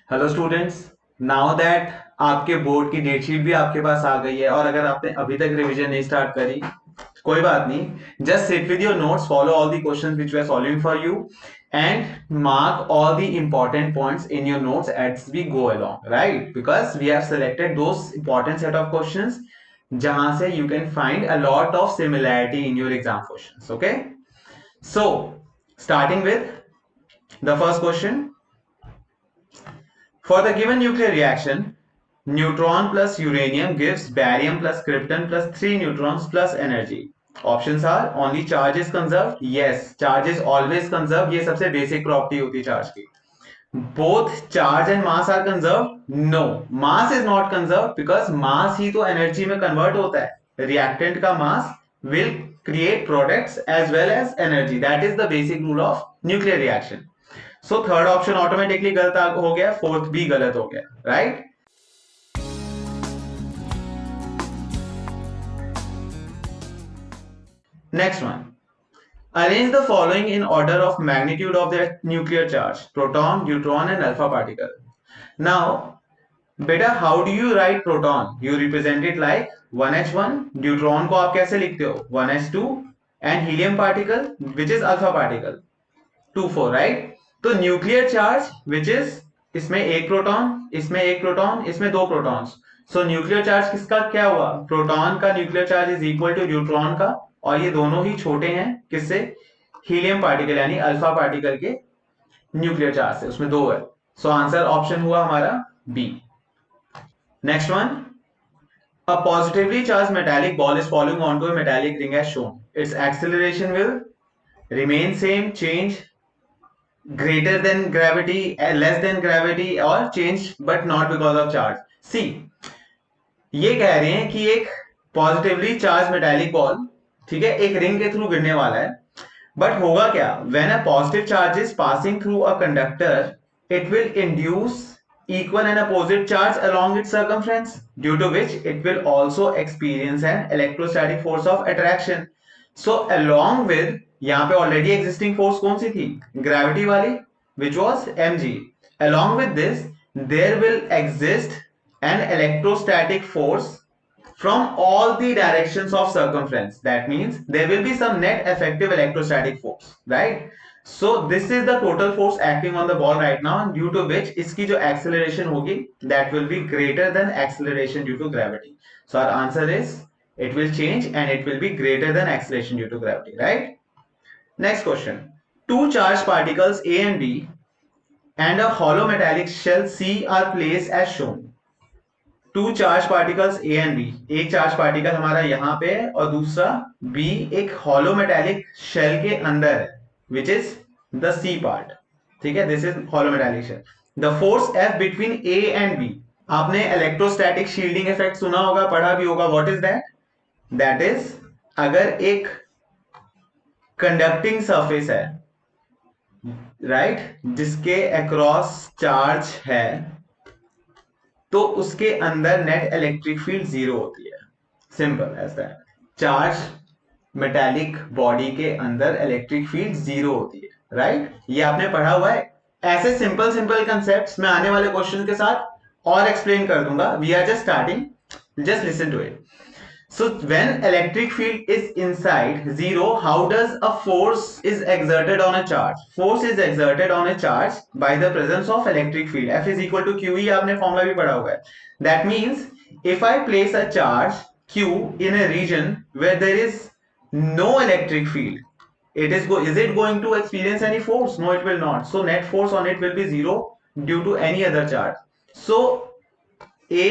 Hello students. Now that आपके board की date sheet भी आपके पास आ गई है और अगर आपने अभी तक रिवीजन नहीं स्टार्ट करी, कोई बात नहीं। Just sit with your notes, follow all the questions which we are solving for you and mark all the important points in your notes as we go along, right? Because we have selected those important set of questions जहां से you can find a lot of similarity in your exam questions. Okay, so starting with the first question. For the given nuclear reaction, neutron plus uranium gives barium plus krypton plus 3 neutrons plus energy. Options are only charge is conserved. Yes, charge is always conserved. ये सबसे basic property होती है charge की. Both charge and mass are conserved. No, mass is not conserved because mass ही तो energy में convert होता है. Reactant का mass will create products as well as energy. That is the basic rule of nuclear reaction. So third option automatically गलत हो गया, fourth भी गलत हो गया, right? Next one, arrange the following in order of magnitude of the nuclear charge, proton, neutron and alpha particle. Now बेटा, how do you write proton? You represent it like 1h1. Neutron को आप कैसे लिखते हो? 1s2. And helium particle which is alpha particle 2 4, right? तो nuclear charge which is, इसमें एक proton, इसमें एक प्रोटॉन, इसमें दो प्रोटॉन्स. सो न्यूक्लियर चार्ज किसका क्या हुआ? प्रोटॉन का nuclear charge is equal to neutron का, और ये दोनों ही छोटे हैं किससे? हीलियम पार्टिकल यानी अल्फा पार्टिकल के न्यूक्लियर चार्ज से, उसमें दो है. सो आंसर ऑप्शन हुआ हमारा B. Next one, a positively charged metallic ball is falling onto a metallic ring as shown. Its acceleration will remain same, change, greater than gravity, less than gravity, or change but not because of charge. See, ये कह रहे हैं कि एक positively charge metallic ball, ठीक है, एक ring के थ्रू गिरने वाला है. बट होगा क्या? When a positive charge is passing through a conductor, it will induce equal and opposite charge along its circumference, due to which it will also experience an electrostatic force of attraction. So along with, यहाँ पे already existing force कौन सी थी? Gravity वाली, which was mg. Along with this, there will exist an electrostatic force from all the directions of circumference. That means there will be some net effective electrostatic force, right? So this is the total force acting on the ball right now, due to which इसकी जो acceleration होगी, that will be greater than acceleration due to gravity. So our answer is it will change and it will be greater than acceleration due to gravity, right? Next question. Two charged particles A and B and a hollow metallic shell C are placed as shown. Two charge particles A and B, एक charge particle हमारा यहां पे है और दूसरा B एक hollow metallic shell के अंदर है, which is the C part. ठीक है, this is hollow metallic shell. The force F between A and B, आपने इलेक्ट्रोस्टैटिक शील्डिंग इफेक्ट सुना होगा, पढ़ा भी होगा. What is that? That is, अगर एक कंडक्टिंग सरफेस है, राइट, जिसके अक्रॉस चार्ज है, तो उसके अंदर नेट इलेक्ट्रिक फील्ड जीरो होती है. Simple as that. Charge metallic body के अंदर इलेक्ट्रिक फील्ड जीरो होती है, राइट? ये आपने पढ़ा हुआ है. ऐसे सिंपल सिंपल कंसेप्ट्स मैं आने वाले क्वेश्चन के साथ और एक्सप्लेन कर दूंगा. We are just starting, just listen to it. So when electric field is inside zero, how does a force is exerted on a charge? Force is exerted on a charge by the presence of electric field. F is equal to Q. आपने formula भी पढ़ा हुआ है. That means if I place a charge Q in a region where there is no electric field, is it going to experience any force? No, it will not. So net force on it will be zero due to any other charge. So A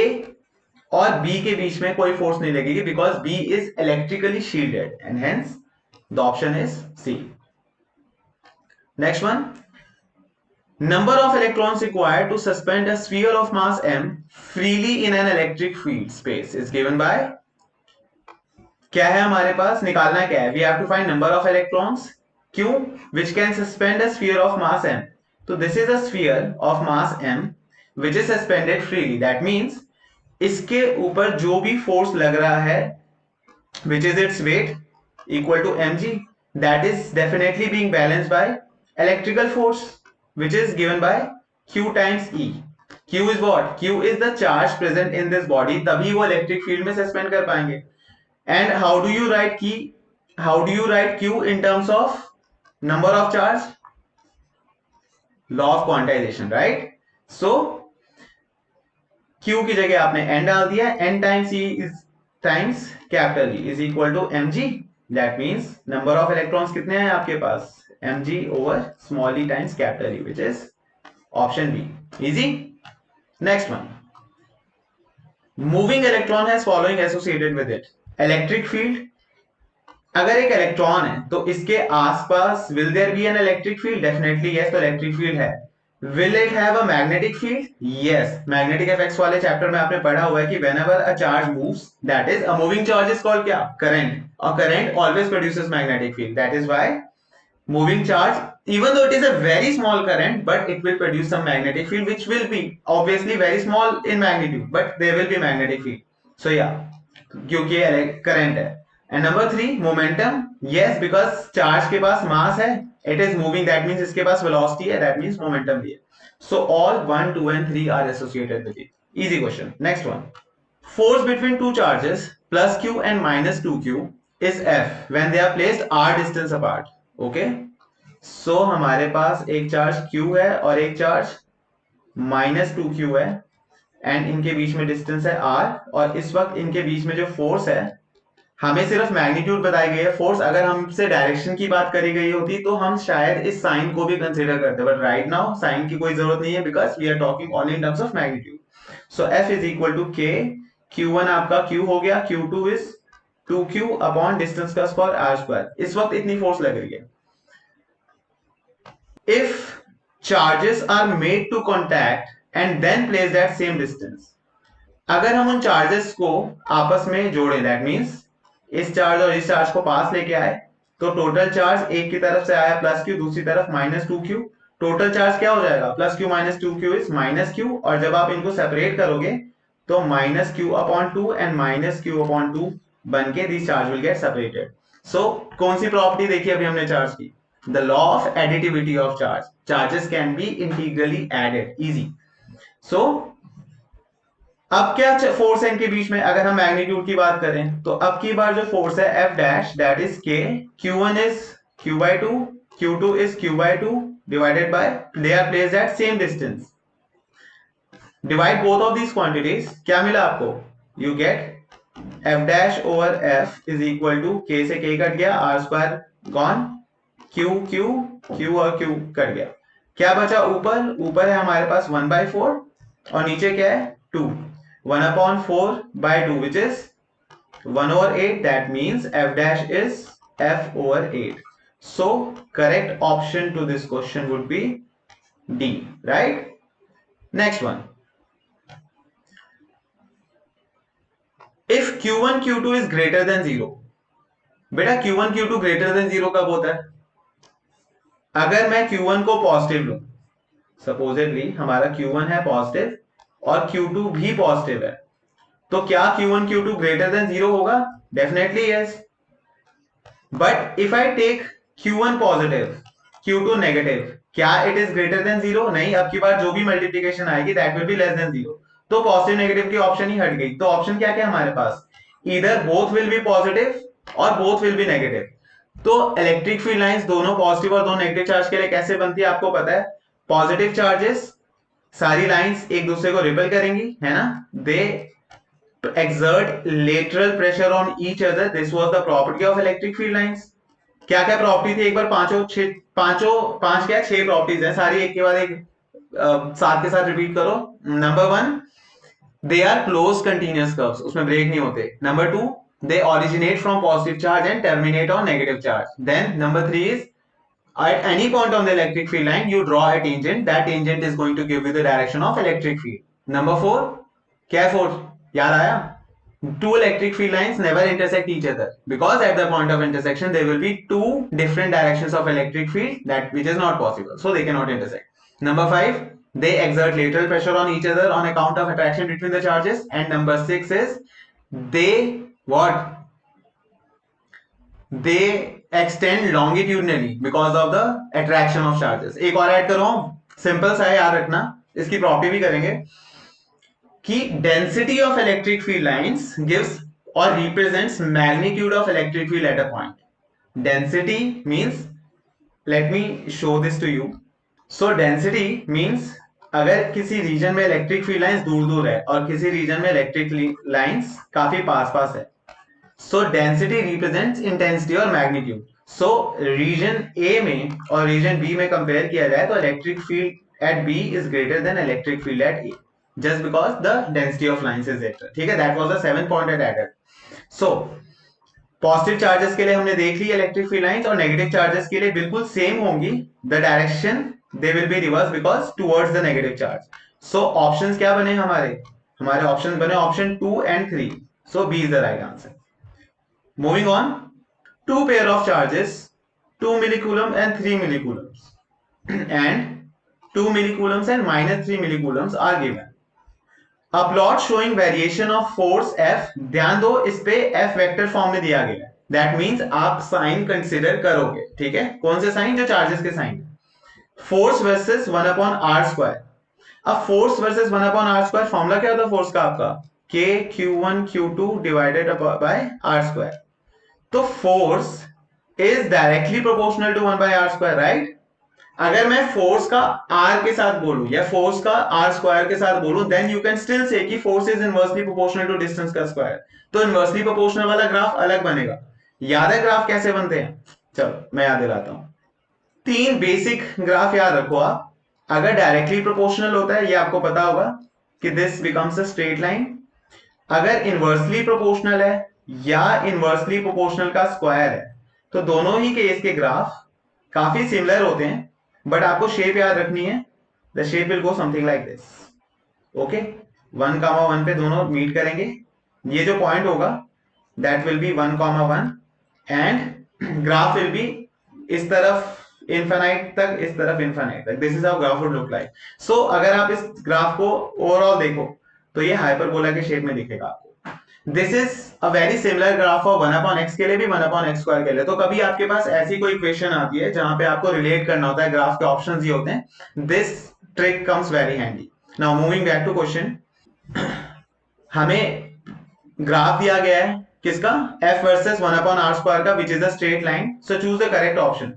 और B के बीच में कोई force नहीं लगेगी, because B is electrically shielded and hence the option is C. Next one, number of electrons required to suspend a sphere of mass m freely in an electric field space is given by. क्या है हमारे पास? निकालना क्या है? we have to find number of electrons q which can suspend a sphere of mass m. तो this is a sphere of mass m which is suspended freely. That means इसके ऊपर जो भी फोर्स लग रहा है, which is its weight equal to mg, that is definitely being balanced by electrical force which is given by q times e. Q is what? Q is the charge present in this body, तभी वो electric field में suspend कर पाएंगे. And how do you write key? How do you write Q in terms of number of charge? Law of quantization, right? So Q की जगह आपने n डाल दिया, n times E is times capital E is equal to mg. That means number of electrons कितने हैं आपके पास? mg over small e times capital E, which is option B. Easy. Next one. Moving electron has following associated with it. Electric field. अगर एक electron है तो इसके आसपास will there be an electric field? Definitely yes, तो electric field है. Will it have a magnetic field? Yes. Magnetic effects वाले chapter में आपने पढ़ा हुआ है कि whenever a charge moves, that is a moving charge is called क्या? करंट. और current always produces magnetic field. That is why moving charge, even though it is a very small current, but it will produce some magnetic field which will be obviously very small in magnitude, but there will be magnetic field. So yeah, क्योंकि ये current है. And number 3, momentum. Yes, because charge के पास mass है, it is moving, that means इसके पास velocity है, that means momentum भी है. So all 1, 2 and 3 are associated with it. Easy question. Next one. Force between two charges plus q and minus 2q is F when they are placed r distance apart. Okay, so हमारे पास एक charge Q है और एक charge -2Q है, and इनके बीच में डिस्टेंस है R, और इस वक्त इनके बीच में जो फोर्स है, हमें सिर्फ मैग्नीट्यूड बताई गई है. फोर्स अगर हमसे डायरेक्शन की बात करी गई होती तो हम शायद इस साइन को भी कंसीडर करते, बट राइट नाउ साइन की कोई जरूरत नहीं है because we are talking only in terms of magnitude. So F is equal to K. Q1 आपका Q हो गया, Q2 is 2Q upon distance का स्क्वायर R स्क्वायर. इस वक्त इतनी फोर्स लग रही है. If charges are made to contact and then placed at same distance, अगर हम उन चार्जेस को आपस में जोड़े, दैट मींस इस चार्ज और इस चार्ज को पास लेके आए, तो टोटल चार्ज एक की तरफ से आया +Q, दूसरी तरफ -2Q. टोटल चार्ज क्या हो जाएगा? +Q - 2Q इज -Q, और जब आप इनको सेपरेट करोगे तो -Q/2 एंड -Q/2 बन के this charge will get separated. So कौन सी प्रॉपर्टी देखी अभी हमने चार्ज की? The law of additivity of charge. Charges can be integrally added. Easy. So अब क्या फोर्स है इनके बीच में? अगर हम मैग्नीट्यूड की बात करें तो अब की बार जो फोर्स है F dash, that is K. Q1 is Q/2, Q2 is Q/2 divided by, they are placed at same distance. Divide both of these quantities. क्या मिला आपको? You get F dash over F is equal to K से K cut गया, R square gone, Q Q Q और Q cut गया. क्या बचा ऊपर? ऊपर है हमारे पास 1/4 और नीचे क्या है? 2. 1/4/2 which is 1/8. That means F dash is F/8. So correct option to this question would be D, right? Next one. If Q1 Q2 is greater than 0, बेटा Q1 Q2 greater than 0 कब होता है? अगर मैं Q1 को positive लूं, supposedly हमारा Q1 है पॉजिटिव और Q2 भी पॉजिटिव है, तो क्या Q1 Q2 ग्रेटर देन 0 होगा? Definitely yes. But if I take Q1 positive, Q2 negative, क्या इट इज ग्रेटर देन 0? नहीं. अब की बार जो भी मल्टीप्लीकेशन आएगी that will be less than 0. तो पॉजिटिव नेगेटिव की ऑप्शन ही हट गई. तो ऑप्शन क्या क्या हमारे पास? Either both will be positive और बोथ विल बी नेगेटिव. तो इलेक्ट्रिक फील्ड लाइंस दोनों पॉजिटिव और दोनों नेगेटिव चार्ज के लिए कैसे बनती है आपको पता है? पॉजिटिव चार्जेस सारी लाइंस एक दूसरे को रिपेल करेंगी, है ना? दे exert lateral pressure on each other. This was the property of electric field lines. क्या क्या प्रॉपर्टी थी? एक बार पांच क्या 6 प्रॉपर्टीज है, सारी एक के बाद एक साथ के साथ रिपीट करो. Number 1, they are close continuous curves, उसमें ब्रेक नहीं होते. Number 2, they originate from positive charge and terminate on negative charge. Then number 3 is at any point on the electric field line you draw a tangent. That tangent is going to give you the direction of electric field. Number 4, क्या force? याद आया? Two electric field lines never intersect each other because at the point of intersection there will be two different directions of electric field, that which is not possible, so they cannot intersect. Number 5, they exert lateral pressure on each other on account of attraction between the charges. And number 6 is they extend longitudinally because of the attraction of charges. एक और add करो, simple सा है, याद रखना. इसकी property भी करेंगे कि density of electric field lines gives और represents magnitude of electric field at a point. Density means, let me show this to you. So density means अगर किसी रीजन में इलेक्ट्रिक फील्ड लाइंस दूर दूर है और किसी रीजन में इलेक्ट्रिक लाइंस काफी पास पास है, सो डेंसिटी रिप्रेजेंट्स इंटेंसिटी और मैग्नीट्यूड। सो रीजन ए में और रीजन बी में कंपेयर किया जाए तो electric field at B is greater than electric field at A, just because the density of lines is greater। ठीक है, that was the 7 point I added। so positive charges के लिए हमने देख ली इलेक्ट्रिक फील्ड लाइंस, और negative charges के लिए बिल्कुल सेम होंगी, the direction they will be reverse because towards the negative charge. So options क्या बने हमारे ऑप्शंस बने option 2 and 3। So B is the right answer. Moving on, two pair of charges 2 millicoulombs and 3 millicoulombs and 2 millicoulombs and minus 3 millicoulombs are given। A plot showing variation of force F, ध्यान दो इस पे F vector form में दिया गया है, that means आप sign consider करोगे। ठीक है, कौन से साइन? जो चार्जेस के sign. Force versus 1 upon R square. अब force versus 1 upon R square formula क्या होता है फोर्स का आपका? K Q1 Q2 divided by R square. तो force is directly proportional to 1 by R square, right? अगर मैं फोर्स का r के साथ बोलूं या फोर्स का r स्क्वायर के साथ बोलूं, then you can still say कि force is inversely proportional to distance का स्क्वायर। तो इनवर्सली प्रोपोर्शनल वाला ग्राफ अलग बनेगा। याद है ग्राफ कैसे बनते हैं? चलो मैं याद दिलाता हूं। 3 बेसिक ग्राफ याद रखो आप। अगर डायरेक्टली प्रोपोर्शनल होता है, ये आपको पता होगा कि this becomes a straight line. अगर इनवर्सली प्रोपोर्शनल है या इनवर्सली प्रोपोर्शनल का स्क्वायर है, तो दोनों ही केस के ग्राफ काफी सिमिलर होते हैं, बट आपको शेप याद रखनी है। The shape will go something like this. Okay, 1,1 पे दोनों मीट करेंगे। ये जो पॉइंट होगा that will B 1,1 and graph will be इस तरफ इनफाइनाइट तक, इस तरफ इनफाइनाइट तक। This is how graph would look like. So अगर आप इस ग्राफ को ओवरऑल देखो तो ये हाइपरबोला के शेप में दिखेगा आपको। This is a very similar graph of 1 upon x के लिए भी 1 अपॉन x स्क्वायर के लिए। तो कभी आपके पास ऐसी कोई इक्वेशन आती है जहां पे आपको रिलेट करना होता है, ग्राफ के ऑप्शंस ही होते हैं, this trick comes very handy. Now moving back to question, हमें ग्राफ दिया गया है किसका? f versus 1 upon r square का, which is a straight line. So choose the correct option.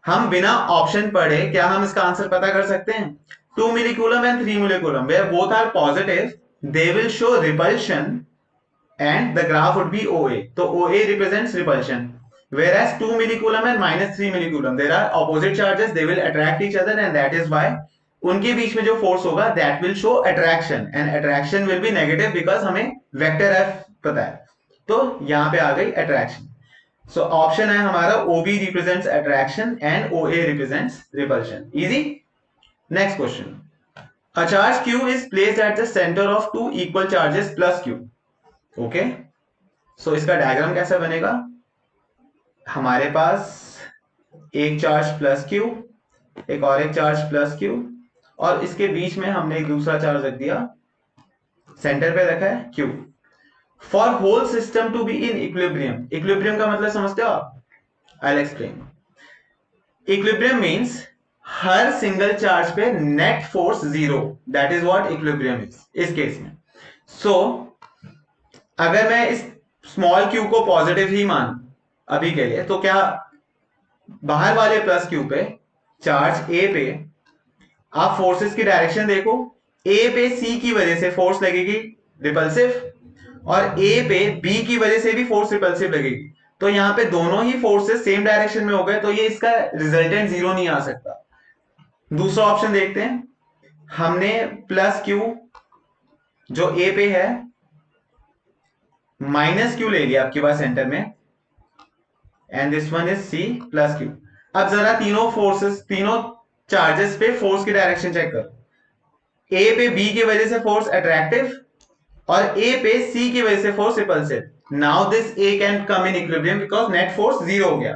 हम बिना ऑप्शन पढ़े क्या हम इसका आंसर पता कर सकते हैं? 2 millicoulombs and 3 millicoulombs, where both are positive, they will show repulsion and the graph would be OA. So OA represents repulsion, whereas 2 millicoulomb and minus 3 millicoulomb, there are opposite charges, they will attract each other, and that is why उनके बीच में जो force होगा that will show attraction, and attraction will be negative because हमें vector F पता है। तो यहाँ पे आ गई attraction। So option है हमारा OB represents attraction and OA represents repulsion। Easy। Next question, a charge Q is placed at the center of two equal charges plus Q। Okay, so इसका diagram कैसा बनेगा? हमारे पास एक चार्ज प्लस क्यू, एक और एक चार्ज प्लस क्यू, और इसके बीच में हमने एक दूसरा चार्ज रख दिया, सेंटर पे रखा है Q. For whole system to be in equilibrium, equilibrium का मतलब समझते हो आप? I will explain. Equilibrium means हर सिंगल चार्ज पे net force zero, that is what equilibrium is इस केस में। सो अगर मैं इस स्मॉल क्यू को पॉजिटिव ही मान अभी के लिए, तो क्या बाहर वाले प्लस क्यू पे चार्ज ए पे आप फोर्सेस की डायरेक्शन देखो, ए पे सी की वजह से फोर्स लगेगी रिपल्सिव, और ए पे बी की वजह से भी फोर्स रिपल्सिव लगेगी। तो यहाँ पे दोनों ही फोर्सेस सेम डायरेक्शन में हो गए, तो ये इसका रिजल्टेंट जीरो नहीं आ सकता। दूसरा ऑप्शन देखते हैं, हमने प्लस क्यू जो ए पे है माइनस क्यू ले लिया आपके पास सेंटर में, and this one is C plus Q. अब जरा तीनों फोर्सेस, तीनों चार्जेस पे फोर्स की डायरेक्शन चेक करो। ए पे बी की वजह से फोर्स अट्रैक्टिव और ए पे सी की वजह से force repulsive. Now this A can come in equilibrium because net force zero हो गया।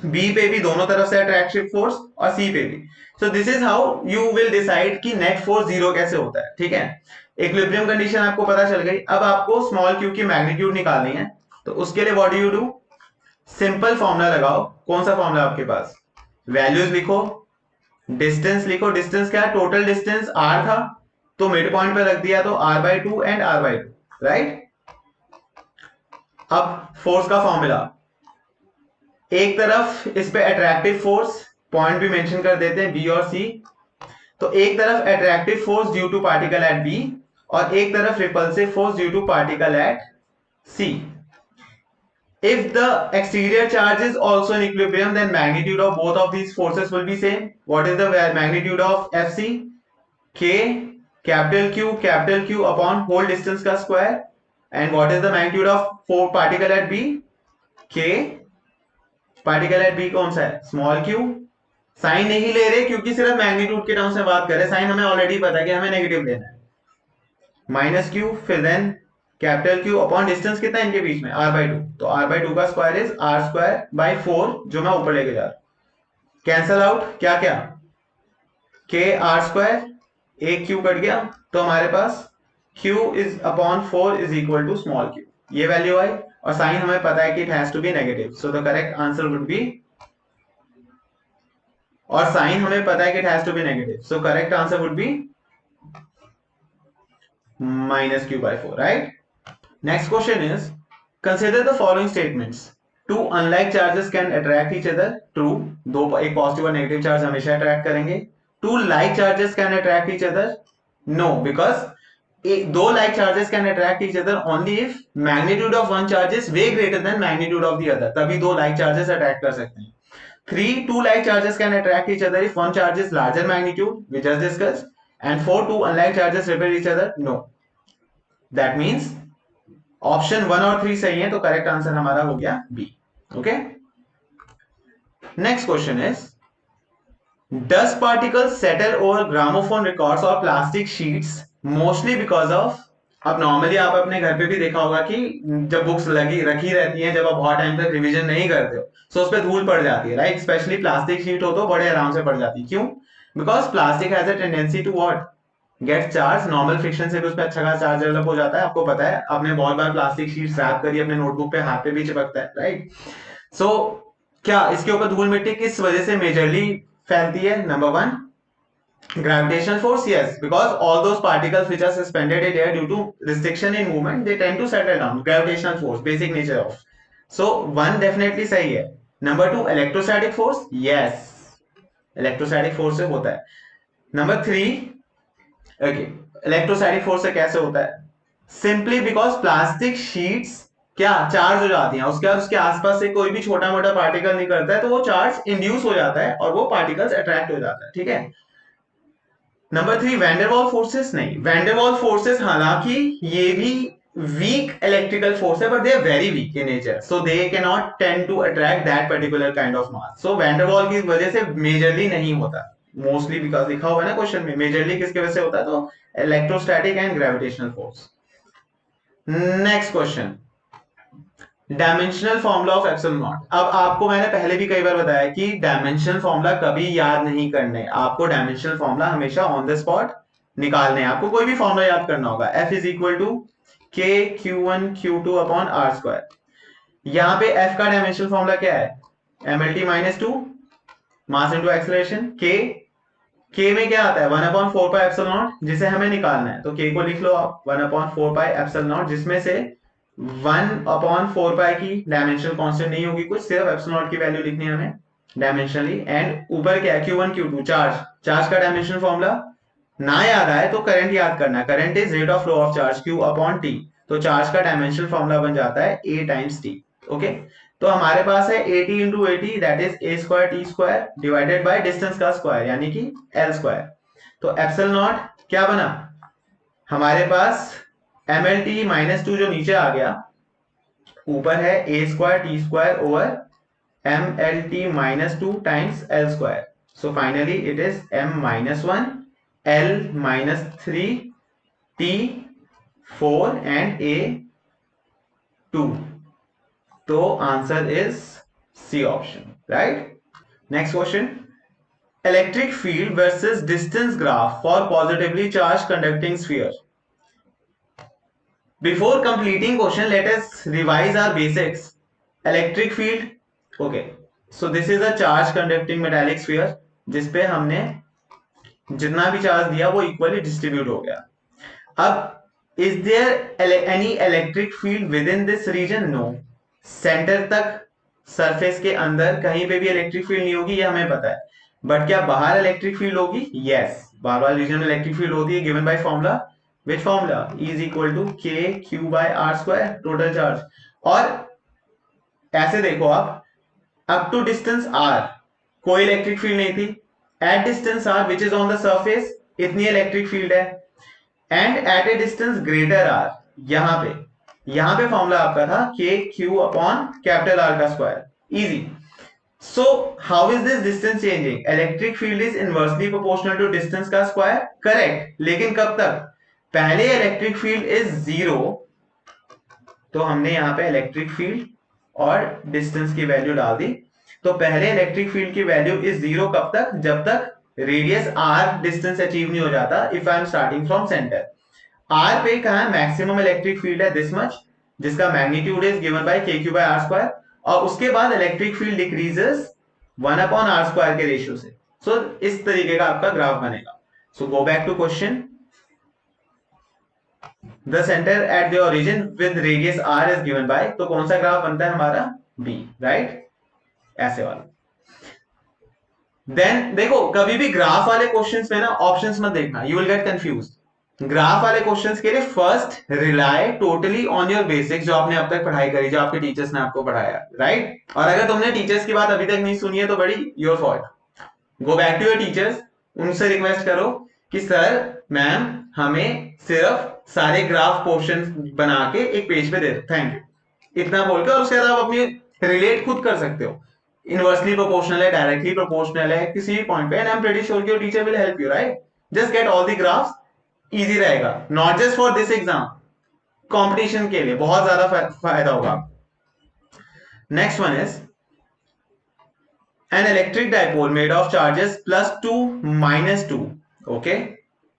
बी पे भी दोनों तरफ से अट्रैक्टिव फोर्स और सी पे भी। सो this is how you will decide कि नेट फोर्स जीरो कैसे होता है। ठीक है, इक्विलिब्रियम कंडीशन आपको पता चल गई। अब आपको स्मॉल क्यू की मैग्नीट्यूड निकालनी है, तो उसके लिए what do you do? Simple formula लगाओ। कौन सा फॉर्मूला आपके पास? वैल्यूज लिखो, डिस्टेंस लिखो, डिस्टेंस क्या है, टोटल डिस्टेंस r था तो मिड पॉइंट पे रख दिया तो r/2 एंड r/2, राइट। अब फोर्स का फॉर्मूला, एक तरफ इस पे अट्रैक्टिव फोर्स, पॉइंट भी मेंशन कर देते हैं बी और सी, तो एक तरफ attractive force due to particle at B और एक तरफ repulsive force due to particle at C. If the exterior charge is also in equilibrium, then magnitude of both of these forces will be same. What is the magnitude of Fc? K capital Q upon whole distance का square. And what is the magnitude of four particle at B? K particle at B कौन सा है, small q। Sign नहीं ले रहे क्योंकि सिर्फ magnitude के टर्म्स में बात कर रहे हैं, साइन हमें ऑलरेडी पता है कि हमें नेगेटिव लेना है। माइनस क्यू, फिर then capital Q upon distance कितना है इनके बीच में, r/2, तो r/2 का स्क्वायर इज r²/4 जो मैं ऊपर लेके जा रहा हूं। कैंसल आउट क्या क्या, k r², एक क्यू कट गया तो हमारे पास q is upon 4 is equal to small q, ये वैल्यू आई। और साइन हमें पता है कि it has to be negative, so the correct answer would be, और साइन हमें पता है कि it has to be negative, so correct answer would be -q/4, right? Next question is, consider the following statements. Two unlike charges can attract each other. True. दो, एक positive और negative charge हमेशा attract करेंगे. Two like charges can attract each other. No, because दो like charges can attract each other only if magnitude of one charge is way greater than magnitude of the other. तभी दो like charges attract कर सकते हैं. Two like charges can attract each other if one charge is larger magnitude, we just discussed. And two unlike charges repel each other. No. That means option 1 और 3 सही है, तो correct answer हमारा हो गया B. Okay, next question is, dust particles settle over gramophone records और plastic sheets mostly because of. अब normally आप अपने घर पे भी देखा होगा कि जब बुक्स लगी रखी रहती हैं, जब आप बहुत टाइम तक रिवीजन नहीं करते हो तो उस पर धूल पड़ जाती है, राइट। स्पेशली प्लास्टिक शीट हो तो बड़े आराम से पड़ जाती है। क्यों? Because plastic has a tendency to what, get charge. Normal friction से भी उस पर अच्छा खासा चार्ज डेवलप हो जाता है, आपको पता है, आपने बहुत बार प्लास्टिक शीट रैप करी अपने नोटबुक पे, हाथ पे भी चिपकता है, राइट। सो क्या इसके ऊपर धूल मिट्टी किस वजह से मेजरली फैलती है? Number 1, gravitational force. Yes, because all those particles which are suspended in air due to restriction in movement, they tend to settle down. Gravitational force, basic nature of. So 1 definitely सही है। Number 2, electrostatic force. Yes, electrostatic force से होता है। Number 3, okay, electrostatic force से कैसे होता है? Simply because plastic sheets क्या चार्ज हो जाती हैं, उसके बाद उसके आसपास से कोई भी छोटा मोटा पार्टिकल निकलता है तो वो चार्ज इंड्यूस हो जाता है और वो पार्टिकल्स अट्रैक्ट हो जाता है, ठीक है। Number 3, van der Waals forces. नहीं, वैंडरवॉल फोर्सेस हालांकि ये भी वीक इलेक्ट्रिकल फोर्स है, but they are very weak in nature, so they can not tend to attract that particular kind of mass. So van der Waals की वजह से मेजरली नहीं होता, मोस्टली बिकॉज लिखा हुआ है ना क्वेश्चन में, मेजरली किसकी वजह से होता है, तो electrostatic and gravitational force. Next question, dimensional formula of epsilon not. अब आपको मैंने पहले भी कई बार बताया कि डायमेंशनल फॉर्मूला कभी याद नहीं करने, आपको डायमेंशनल फॉर्मूला हमेशा ऑन द स्पॉट निकालने हैं। आपको कोई भी फॉर्मूला याद करना होगा, F is equal to K Q1 Q2 upon R square. यहाँ पे F का डायमेंशनल फॉर्मूला क्या है, mlt minus 2 mass into acceleration. K में क्या आता है, 1/4 पाई एप्सिलॉन नॉट, जिसे हमें निकालना है, तो K को लिख लो आप 1/4 पाई एप्सिलॉन नॉट, जिसमें से 1/4 पाई की डायमेंशनल कांस्टेंट नहीं होगी कुछ, सिर्फ एप्सिलॉन नॉट की वैल्यू लिखनी है हमें डायमेंशनली। एंड ऊपर क्या है, Q1 Q2 चार्ज का डायमेंशनल फॉर्मूला ना याद आए तो करंट याद करना, current is rate of flow of charge Q upon T, तो चार्ज का डायमेंशनल फॉर्मूला बन जाता है A टाइम्स T। ओके, तो हमारे पास है AT into AT, that is A square T square divided by distance का स्क्वायर यानी कि L स्क्वायर। तो एप्सिलॉन नॉट क्या बना हमारे पास, mlt माइनस 2 जो नीचे आ गया, ऊपर है A square T square over mlt minus 2 times L square. So finally it is m minus 1 L minus 3 T 4 and A 2, तो answer is C option, right. Next question, electric field versus distance graph for positively charge conducting sphere. Before completing question let us revise our basics. Electric field, okay, so this is a charge conducting metallic sphere, जिसपे हमने जितना भी charge दिया वो equally distribute हो गया. अब is there any electric field within this region? No. Center तक सरफेस के अंदर कहीं पे भी इलेक्ट्रिक फील्ड नहीं होगी, ये हमें पता है. बट क्या बाहर इलेक्ट्रिक फील्ड होगी? यस, बाहर वाले रीजन में इलेक्ट्रिक फील्ड होती है, given by formula. Which formula? E is equal to k q by r square total charge. और ऐसे देखो आप, अप टू डिस्टेंस r कोई इलेक्ट्रिक फील्ड नहीं थी. At distance r which is on the surface इतनी इलेक्ट्रिक फील्ड है. And at a distance greater r, यहां पे फॉर्मूला आपका था k q upon capital R का square. Easy. So how is this distance changing? Electric field is inversely proportional to distance का square. Correct. लेकिन कब तक? पहले electric field is 0, तो हमने यहाँ पे electric field और distance की वैल्यू डाल दी. तो पहले electric field की वैल्यू is 0 कब तक? जब तक रेडियस r डिस्टेंस अचीव नहीं हो जाता. If I am starting from centre, r पे कहा मैक्सिमम इलेक्ट्रिक फील्ड है दिस मच, जिसका magnitude is given by k q by r square. और उसके बाद electric field decreases 1 upon r square के रेशियो से. सो इस तरीके का आपका ग्राफ बनेगा. So go back to question. The centre at the origin with radius r is given by, तो कौन सा ग्राफ बनता है हमारा? b, right? ऐसे वाला. देन देखो, कभी भी ग्राफ वाले क्वेश्चंस में ना ऑप्शंस मत देखना, you will get confused. Graph वाले क्वेश्चंस के लिए first rely totally on your basics, जो आपने अब तक पढ़ाई करी, जो आपके टीचर्स ने आपको पढ़ाया, राइट? और अगर तुमने टीचर्स की बात अभी तक नहीं सुनी है तो बड़ी your fault. Go back to your teachers, उनसे रिक्वेस्ट करो कि सर मैम हमें सिर्फ सारे ग्राफ क्वेश्चंस बना के एक पेज पे दे दो, थैंक यू, इतना बोलकर. और उसके बाद आप अपनी रिलेट खुद कर सकते हो. इनवर्सली प्रोपोर्शनल है, डायरेक्टली प्रोपोर्शनल है, किसी भी पॉइंट पे, and I am pretty sure कि your teacher will help you, right? Just get all the graphs. Easy रहेगा, not just for this exam, competition के लिए बहुत ज्यादा फायदा होगा. Next one is an electric dipole made of charges +2 -2. Okay,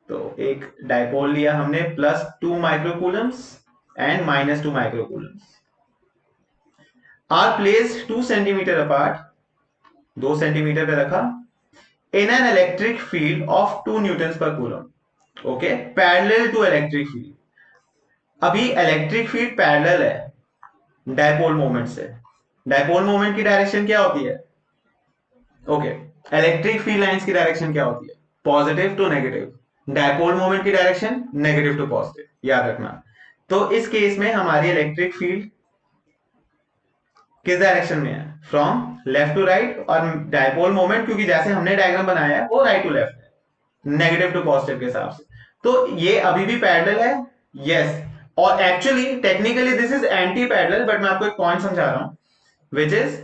तो एक डाइपोल लिया हमने +2 microcoulombs and -2 microcoulombs, are placed 2 centimetre apart, 2 centimetre पे रखा, in an electric field of 2 newton per coulomb. Okay, parallel to electric field. अभी electric field parallel है dipole moment से. Dipole moment की डायरेक्शन क्या होती है? ओके, इलेक्ट्रिक फील्ड लाइंस की डायरेक्शन क्या होती है? Positive to negative. Dipole moment की डायरेक्शन नेगेटिव टू पॉजिटिव, याद रखना. तो इस केस में हमारी इलेक्ट्रिक फील्ड किस डायरेक्शन में है? From left to right. और डाइपोल मोमेंट, क्योंकि जैसे हमने डायग्राम बनाया है वो राइट टू लेफ्ट है, नेगेटिव टू पॉजिटिव के हिसाब से. तो ये अभी भी पैरेलल है, यस. और actually technically this is anti parallel, but मैं आपको एक पॉइंट समझा रहा हूं, which is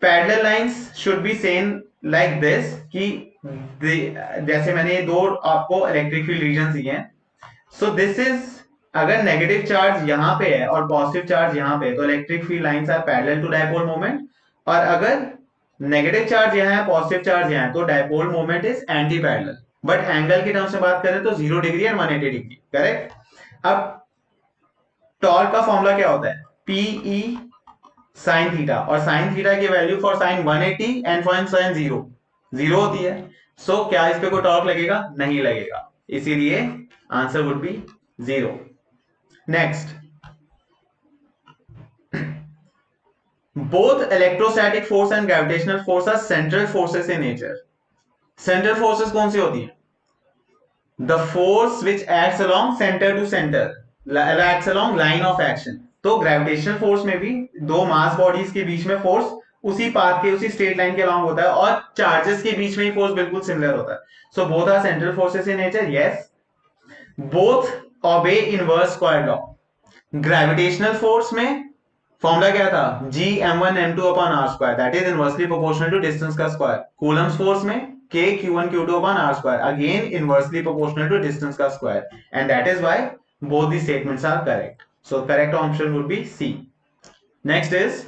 parallel lines should be same like this, कि जैसे मैंने दो आपको इलेक्ट्रिक फील्ड रीजन दिए हैं. सो दिस इज, अगर नेगेटिव चार्ज यहां पे है और पॉजिटिव चार्ज यहां पे है, तो electric field lines are parallel to dipole moment. और अगर नेगेटिव चार्ज यहां है, पॉजिटिव चार्ज यहां है, तो dipole moment is anti parallel. But angle की टर्म से बात करें तो 0 डिग्री एंड 180 डिग्री, करेक्ट? अब टॉर्क का फॉर्मूला क्या होता है? PE sin थीटा, और sin थीटा की value for sin 180 and for sin 0 होती है. सो क्या इस पे कोई टॉर्क लगेगा? नहीं लगेगा, इसीलिए answer would be 0. Next, both electrostatic force and gravitational force are central forces in nature. Central forces कौन सी होती है? The force which acts along center to center, acts along line of action. तो gravitational force में भी दो मास bodies के बीच में फोर्स उसी पाथ के, उसी स्ट्रेट लाइन के अलोंग होता है, और चार्जेस के बीच में ही फोर्स बिल्कुल सिमिलर होता है. So both are central forces in nature, yes. Both obey inverse square law. Gravitational force में फॉर्मूला क्या था? G m1 m2 upon r square, that is inversely proportional to distance का square. Coulomb's force में K q1 q2 upon r square, again inversely proportional to distance का square, and that is why both the statements are correct. So correct option would be C. Next is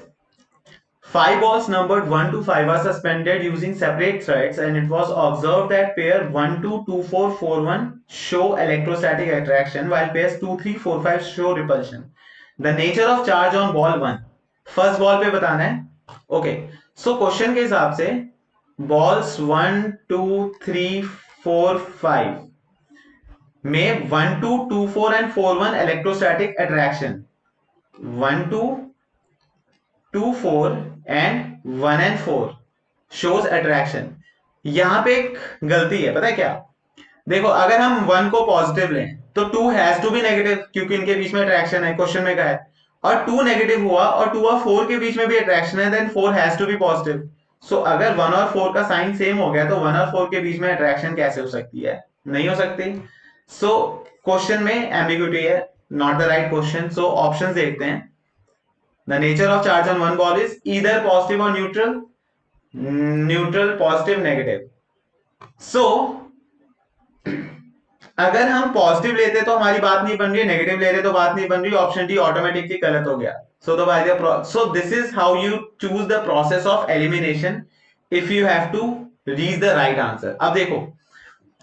5 balls numbered 1 to 5 are suspended using separate threads, and it was observed that pair 1 2 2 4 4 1 show electrostatic attraction while pairs 2 3 4 5 show repulsion. The nature of charge on ball 1, first ball पे बताना है. Okay, so question के हिसाब से balls 1 2 3 4 5 में 1 2 2 4 and 4 1 electrostatic attraction, 1 2 2 4 and 1 and 4 shows attraction. यहां पे एक गलती है, पता है क्या? देखो, अगर हम 1 को पॉजिटिव लें तो 2 हैज टू बी नेगेटिव, क्योंकि इनके बीच में अट्रैक्शन है, क्वेश्चन में कहा है. और 2 नेगेटिव हुआ और 2 और 4 के बीच में भी अट्रैक्शन है, then 4 has to be positive. So अगर 1 और 4 का साइन सेम हो गया तो 1 और 4 के बीच में अट्रैक्शन कैसे हो सकती है? नहीं हो सकती. सो क्वेश्चन में एम्बिग्यूटी है, not the right question. So option देखते हैं. The nature of charge on one ball is either positive और न्यूट्रल, न्यूट्रल, पॉजिटिव, नेगेटिव. सो अगर हम पॉजिटिव लेते तो हमारी बात नहीं बन रही, नेगेटिव ले रहे तो बात नहीं बन रही. ऑप्शन डी ऑटोमेटिकली गलत हो गया. So this is how you choose the process of elimination if you have to reach the right answer. अब देखो,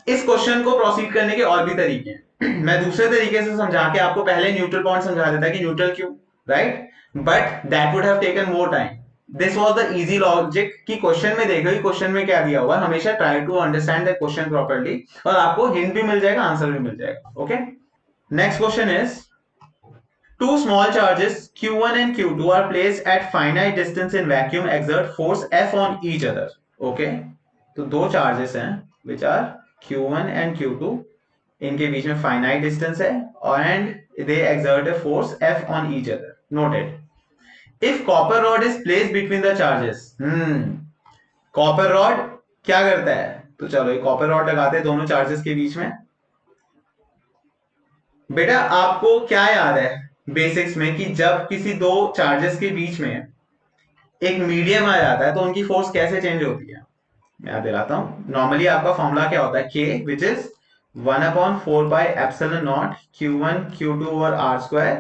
इस क्वेश्चन को प्रोसीड करने के और भी तरीके हैं. मैं दूसरे तरीके से समझा के आपको पहले न्यूट्रल पॉइंट समझा देता कि न्यूट्रल क्यों, right, but that would have taken more time. This was the easy logic कि क्वेश्चन में देखो कि क्वेश्चन में क्या दिया हुआ है. हमेशा try to understand the question properly, और आपको हिंट भी मिल जाएगा, आंसर भी मिल जाएगा. Okay, next question is two small charges q1 and q2 are placed at finite distance in vacuum, exert force F on each other. Okay, तो दो charges हैं which are q1 and q2, इनके बीच में finite distance है and they exert a force F on each other. Noted. If copper rod is placed between the charges, copper rod क्या करता है? तो चलो ये कॉपर रॉड लगाते हैं दोनों चार्जेस के बीच में. बेटा आपको क्या याद है बेसिक्स में कि जब किसी दो चार्जेस के बीच में एक मीडियम आ जाता है तो उनकी फोर्स कैसे चेंज होती है? मैं याद दिलाता हूं. नॉर्मली आपका फॉर्मूला क्या होता है? K which is 1/4 by epsilon naught Q1 Q2 और R square,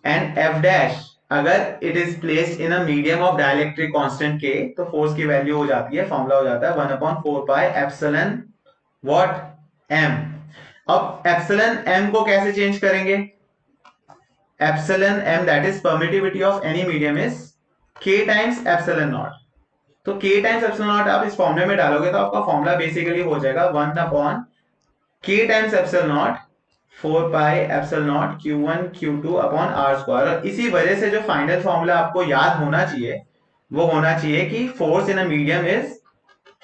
and F dash अगर it is placed in a medium of dielectric constant K तो फोर्स की वैल्यू हो जाती है, फॉर्मूला हो जाता है 1/4 by epsilon what M. अब एप्सिलॉन m को कैसे चेंज करेंगे? Epsilon m that is permittivity of any medium is k times epsilon not. तो k टाइम्स एप्सिलॉन नॉट आप इस फॉर्मूले में डालोगे तो आपका फॉर्मूला बेसिकली हो जाएगा 1/k times epsilon not 4 pi epsilon not q1 q2 upon r square. और इसी वजह से जो फाइनल फॉर्मूला आपको याद होना चाहिए वो होना चाहिए कि force in a medium is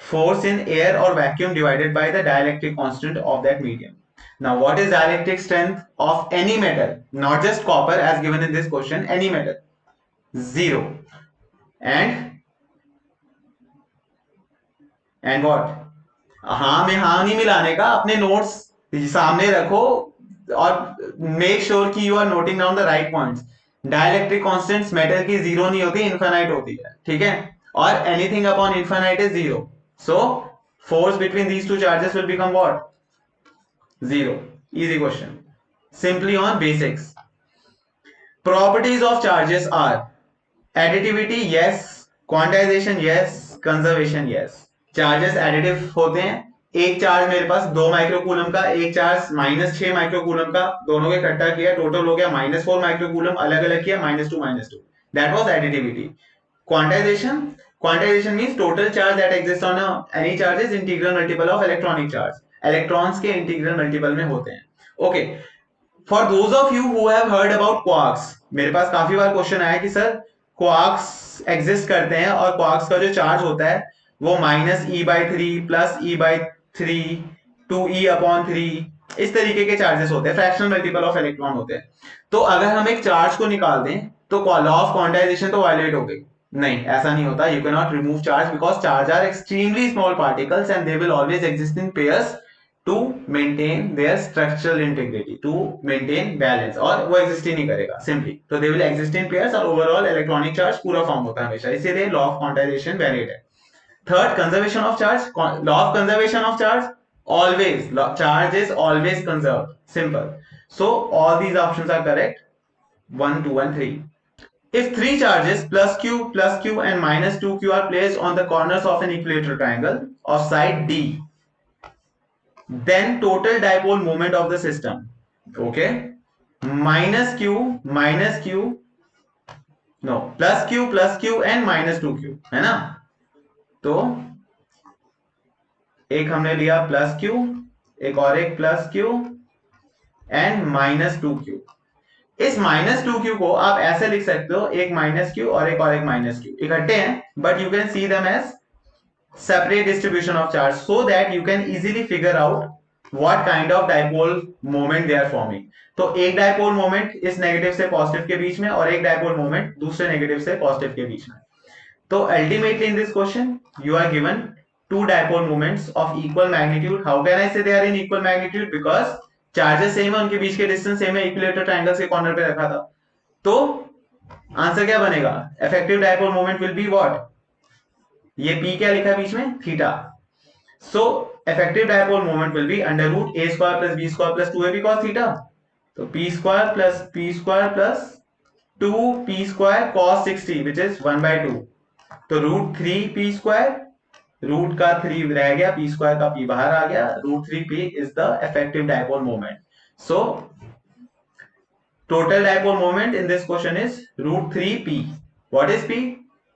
force in air or vacuum divided by the dielectric constant of that medium. Now, what is dielectric strength of any metal? Not just copper as given in this question, any metal. 0. And what? हाँ में हाँ नहीं मिलाने का, अपने notes सामने रखो और मेक श्योर कि you are noting down the right points. Dielectric constants metal की जीरो नहीं होती, इनफाइनाइट होती है, ठीक है, और anything upon infinite is zero. So force between these two charges will become what? Zero. Easy question. Simply on basics. Properties of charges are additivity, yes. Quantization, yes. Conservation, yes. Charges additive होते हैं. एक charge मेरे पास 2 microcoulomb का, एक charge -6 microcoulomb का, दोनों के इकट्ठा किया, टोटल हो गया -4 माइक्रोकूलम, अलग अलग किया -2. That was additivity. Quantization. Quantization means total charge that exists on any charge is integral multiple of electronic charge. Electrons के integral multiple में होते हैं. Okay. For those of you who have heard about quarks, मेरे पास काफी बार question आया कि sir quarks exist करते हैं और quarks का जो चार्ज होता है वो -e/3 प्लस e/3 2e/3 इस तरीके के चार्जेस होते हैं, फ्रैक्शनल मल्टीपल ऑफ इलेक्ट्रॉन होते हैं. तो अगर हम एक चार्ज को निकाल दें तो लॉ ऑफ क्वांटाइजेशन तो वायलेट हो गई. नहीं, ऐसा नहीं होता. You can not remove charge because charge are extremely small particles and they will always exist in pairs to maintain their structural integrity, to maintain balance, और वो एग्जिस्ट ही नहीं करेगा सिंपली. तो they will exist in pairs और overall electronic charge पूरा form होता है हमेशा, इसीलिए लॉ ऑफ क्वांटाइजेशन वैलिड है. Third, conservation of charge. Law of conservation of charge, always charge is always conserved. Simple. So all these options are correct. 1, 2 and 3. If three charges plus q and -2q are placed on the corners of an equilateral triangle of side D, then total dipole moment of the system, okay, minus q no plus q and -2q है ना. तो एक हमने लिया plus Q, एक और एक plus Q and minus two Q. इस माइनस टू क्यू को आप ऐसे लिख सकते हो, एक माइनस क्यू और एक माइनस क्यू इकट्ठे हैं, but you can see them as separate distribution of charge so that you can easily figure out what kind of dipole moment they are forming. तो एक डायपोल मोमेंट इस negative से positive के बीच में और एक डायपोल मोमेंट दूसरे नेगेटिव से पॉजिटिव के बीच में। तो ultimately in this question you are given two dipole moments of equal magnitude. How can I say they are in equal magnitude? Because charges same है, उनके बीच के डिस्टेंस सेम है, इक्विलेटरल ट्रायंगल्स के कॉर्नर पे रखा था। तो आंसर क्या बनेगा? Effective dipole moment will be what? ये P क्या लिखा है बीच में? Theta. So effective dipole moment will be under root a square plus b square plus 2ab cos theta. तो p square plus 2p square cos 60 which is 1/2। तो root 3p square, root का 3 रह गया, p स्क्वायर का p बाहर आ गया, root 3p is the effective dipole moment. So total dipole moment in this question is root 3p. What is p?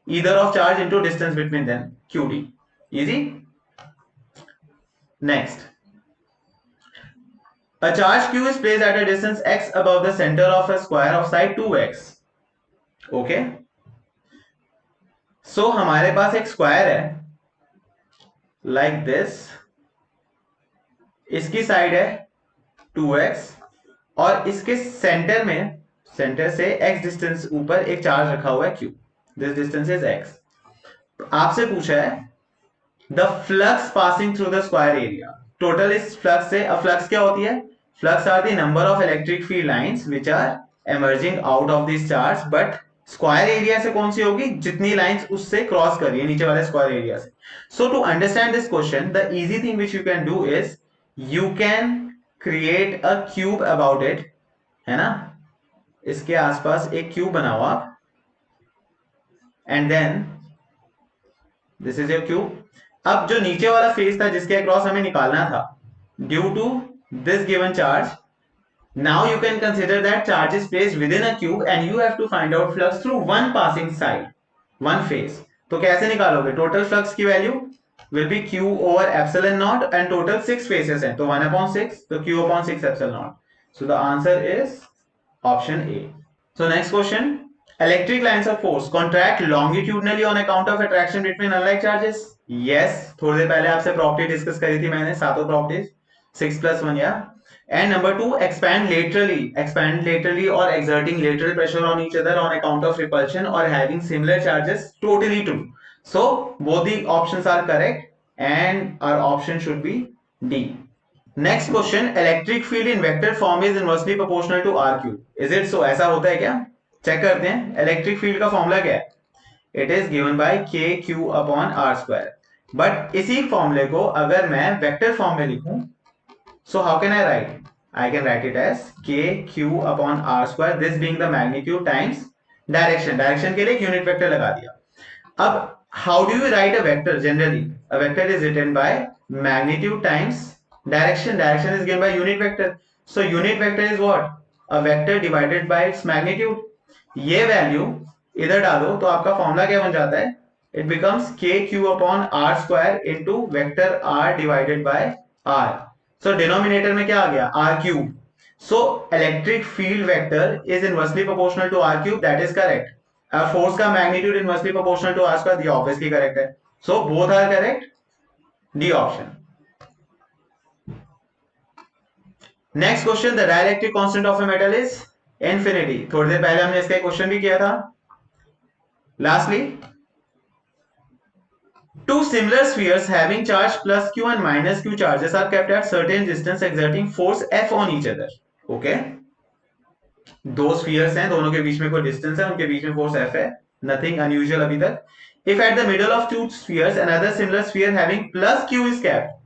Either of charge into distance between them, qd. Easy. Next, a charge q is placed at a distance x above the center of a square of side 2x. Okay, so हमारे पास एक square है like this, इसकी side है 2x और इसके centre में, centre से x डिस्टेंस ऊपर एक चार्ज रखा हुआ है q. This distance is x. आपसे पूछा है the flux passing through the square area. Total इस फ्लक्स से, अब फ्लक्स क्या होती है? Flux are the number of electric field lines which are emerging out of this charge, but square area से कौन सी होगी? जितनी लाइंस उससे क्रॉस कर रही है नीचे वाले स्क्वायर एरिया से। So to understand this question the easy thing which you can do is you can create a cube about it, है ना? इसके आसपास एक क्यूब बनाओ आप, and then this is your cube. अब जो नीचे वाला फेस था जिसके अक्रॉस हमें निकालना था, due to this given charge, now you can consider that charge is placed within a cube and you have to find out flux through one passing side, one phase. तो कैसे निकालोगे? Total flux की value will be q over epsilon naught and total 6 phases हैं, तो 1/6, तो q upon 6 epsilon naught. So the answer is option A. So next question, electric lines of force contract longitudinally on account of attraction between unlike charges. Yes, थोड़ी देर पहले आपसे property discuss करी थी मैंने, सातों प्रॉपर्टीज, 6+1 या. And number 2, expand laterally or exerting lateral pressure on each other on account of repulsion or having similar charges. Totally true. So both the options are correct and our option should be D. Next question, electric field in vector form is inversely proportional to r cube. Is it so? ऐसा होता है क्या? Check करते हैं. Electric field का formula क्या है? It is given bye kq upon r square. But इसी फॉर्मूले को अगर मैं वेक्टर फॉर्म में लिखूं, so how can I write? I can write it as kq upon r square, this being the magnitude times direction. Direction के लिए एक यूनिट वेक्टर लगा दिया. अब how do you write a vector generally? A vector is written by magnitude times direction. Direction is given by unit vector. So unit vector is what? A vector divided by its magnitude. ये value इधर डालो तो आपका formula क्या बन जाता है? It becomes kq upon r square into vector r divided by r. So denominator में क्या आ गया? r cube. So electric field vector is inversely proportional to r cube. That is correct. Force का magnitude inversely proportional to r square. The obviously correct है. So both are correct. D option. Next question, the dielectric constant of a metal is infinity. थोड़ी देर पहले हमने इसका question भी किया था. Lastly, two similar spheres having charge plus q and minus q charges are kept at certain distance exerting force F on each other. Okay? दो spheres हैं, दोनों के बीच में कोई distance है, उनके बीच में force F है. Nothing unusual अभी तक. If at the middle of two spheres another similar sphere having plus q is kept.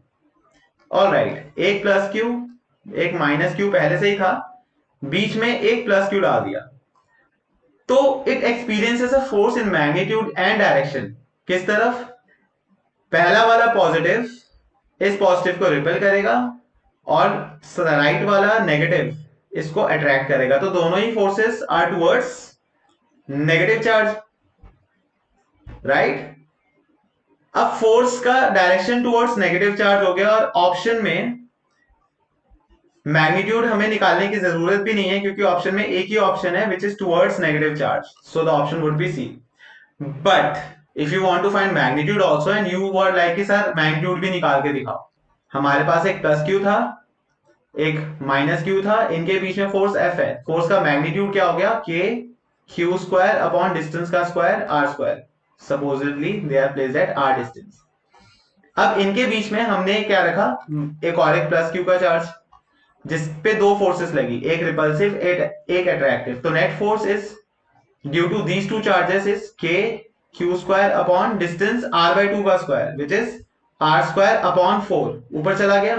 All right, एक plus q, एक माइनस क्यू पहले से ही था, बीच में एक प्लस क्यू डाल दिया, तो it experiences a force in magnitude and direction. किस तरफ? पहला वाला पॉजिटिव इस पॉजिटिव को रिपेल करेगा और राइट वाला नेगेटिव इसको अट्रैक्ट करेगा. तो दोनों ही forces are towards negative charge, right? अब फोर्स का डायरेक्शन टुवर्ड्स नेगेटिव चार्ज हो गया और ऑप्शन में मैग्नीट्यूड हमें निकालने की जरूरत भी नहीं है क्योंकि ऑप्शन में एक ही ऑप्शन है which is towards negative charge, so the option would be C. But if you want to find magnitude also and you were like कि सर मैग्नीट्यूड भी निकाल के दिखाओ, हमारे पास एक प्लस क्यू था, एक माइनस क्यू था, इनके बीच में फोर्स एफ है, फोर्स का मैग्नीट्यूड क्या हो गया, K Q square upon distance का square R square, supposedly they are placed at R distance. अब इनके बीच में हमने क्या रखा, एक और एक प्लस क्यू का चार्ज जिसपे दो फोर्सेस लगी, एक रिपल्सिव एक अट्रैक्टिव. तो net force is due to these two charges is K Q square upon distance R by two का square which is R square upon 4 ऊपर चला गया,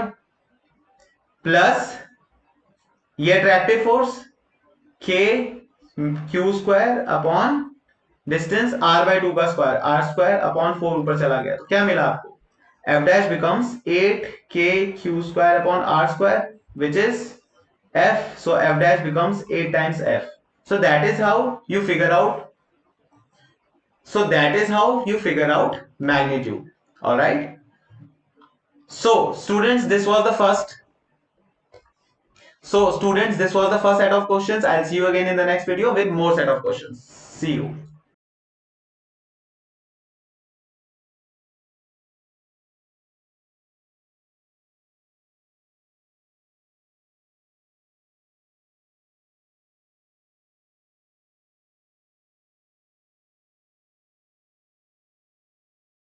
प्लस ये attractive force K Q square upon distance R by two का square R square upon 4 ऊपर चला गया. तो क्या मिला आपको, f dash becomes 8k q square upon r square which is f, so f dash becomes 8 times f. So that is how you figure out magnitude. All right, so students this was the first set of questions. I'll see you again in the next video with more set of questions. See you.